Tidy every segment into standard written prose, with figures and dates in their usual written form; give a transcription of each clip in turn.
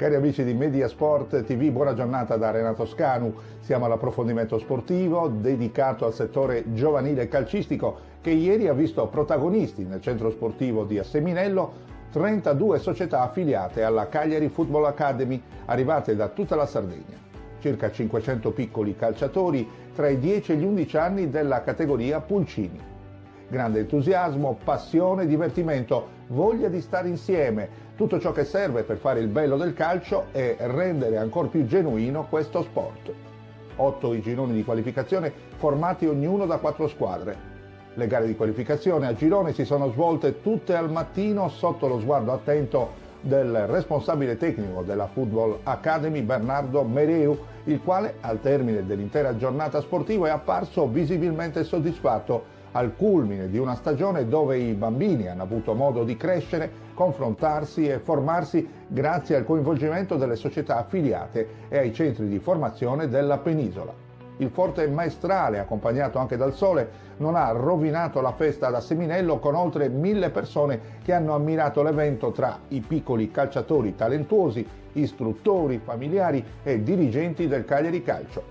Cari amici di Mediasport TV, buona giornata da Renato Scanu. Siamo all'approfondimento sportivo dedicato al settore giovanile calcistico che ieri ha visto protagonisti nel centro sportivo di Asseminello 32 società affiliate alla Cagliari Football Academy arrivate da tutta la Sardegna. Circa 500 piccoli calciatori tra i 10 e gli 11 anni della categoria Pulcini. Grande entusiasmo, passione, divertimento, voglia di stare insieme, tutto ciò che serve per fare il bello del calcio e rendere ancora più genuino questo sport. 8 i gironi di qualificazione formati ognuno da 4 squadre. Le gare di qualificazione a girone si sono svolte tutte al mattino sotto lo sguardo attento del responsabile tecnico della Football Academy, Bernardo Mereu, il quale al termine dell'intera giornata sportiva è apparso visibilmente soddisfatto al culmine di una stagione dove i bambini hanno avuto modo di crescere, confrontarsi e formarsi grazie al coinvolgimento delle società affiliate e ai centri di formazione della penisola. Il forte maestrale, accompagnato anche dal sole, non ha rovinato la festa ad Asseminello con oltre 1000 persone che hanno ammirato l'evento tra i piccoli calciatori talentuosi, istruttori, familiari e dirigenti del Cagliari Calcio.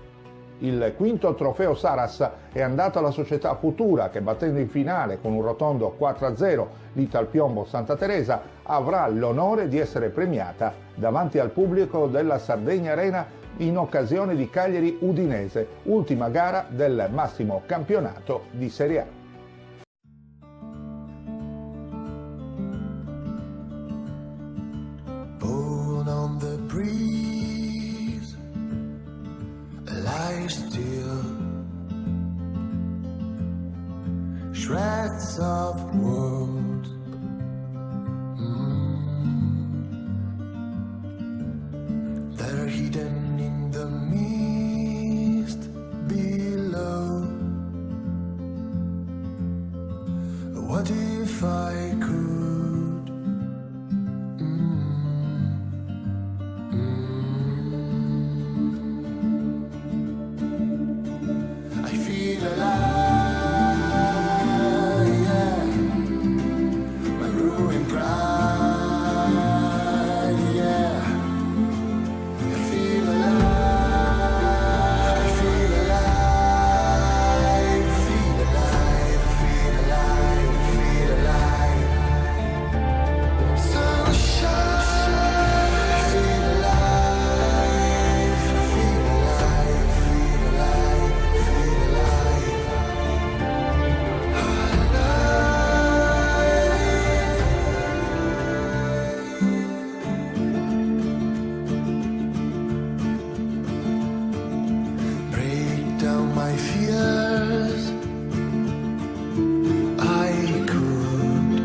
Il quinto trofeo Saras è andato alla società Futura che, battendo in finale con un rotondo 4-0 l'Italpiombo Santa Teresa, avrà l'onore di essere premiata davanti al pubblico della Sardegna Arena in occasione di Cagliari Udinese, ultima gara del massimo campionato di Serie A. Born on the breeze, lie still, shreds of world. They're hidden in the mist below. What if I could? I feel alive, yeah. My ruined pride, yeah. I feel alive, feel alive, feel alive, feel alive, feel alive. Sunshine, feel alive, feel alive, feel alive, feel alive. Break down my fears, I could,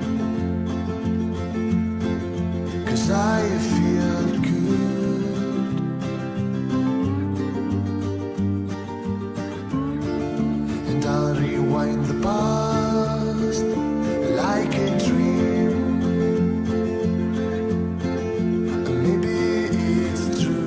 'cause I feel good. And I'll rewind the past like a dream. And maybe it's true.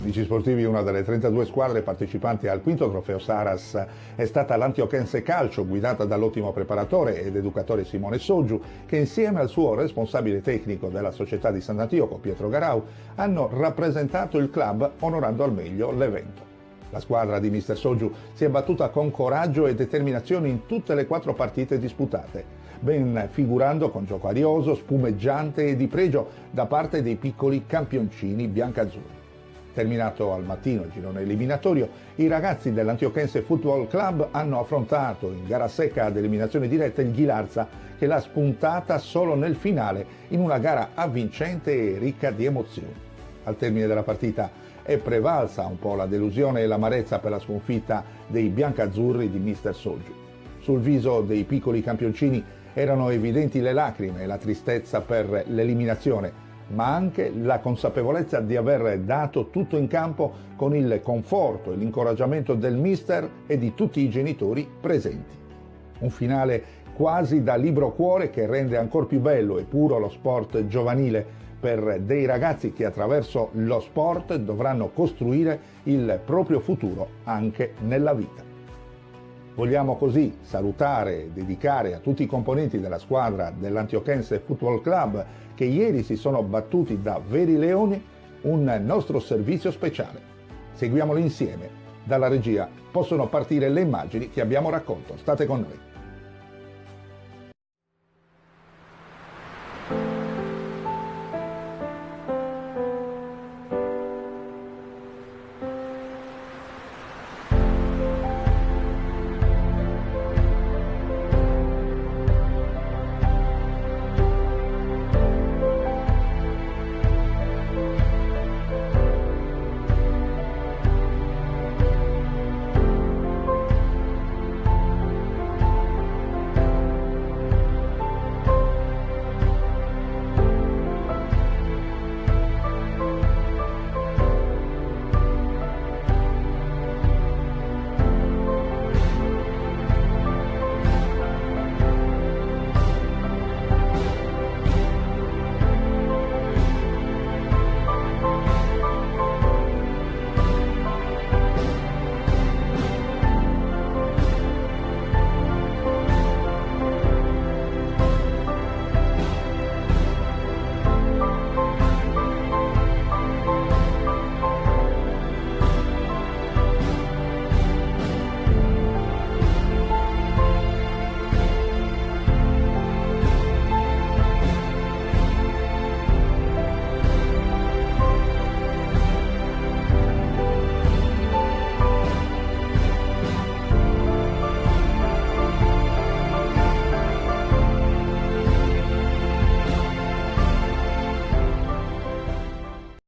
Amici sportivi, una delle 32 squadre partecipanti al quinto trofeo Saras è stata l'Antioquense Calcio, guidata dall'ottimo preparatore ed educatore Simone Soggiu, che insieme al suo responsabile tecnico della società di Sant'Antioco, Pietro Garau, hanno rappresentato il club onorando al meglio l'evento. La squadra di mister Soggiu si è battuta con coraggio e determinazione in tutte le 4 partite disputate, ben figurando con gioco arioso, spumeggiante e di pregio da parte dei piccoli campioncini biancazzurri. Terminato al mattino il girone eliminatorio, i ragazzi dell'Antioquense Football Club hanno affrontato in gara secca ad eliminazione diretta il Ghilarza, che l'ha spuntata solo nel finale in una gara avvincente e ricca di emozioni. Al termine della partita è prevalsa un po' la delusione e l'amarezza per la sconfitta dei biancazzurri di mister Soggiu. Sul viso dei piccoli campioncini erano evidenti le lacrime e la tristezza per l'eliminazione, ma anche la consapevolezza di aver dato tutto in campo con il conforto e l'incoraggiamento del mister e di tutti i genitori presenti. Un finale quasi da libro cuore che rende ancora più bello e puro lo sport giovanile per dei ragazzi che attraverso lo sport dovranno costruire il proprio futuro anche nella vita. Vogliamo così salutare e dedicare a tutti i componenti della squadra dell'Antiochiense Football Club che ieri si sono battuti da veri leoni un nostro servizio speciale. Seguiamolo insieme. Dalla regia possono partire le immagini che abbiamo raccolto. State con noi.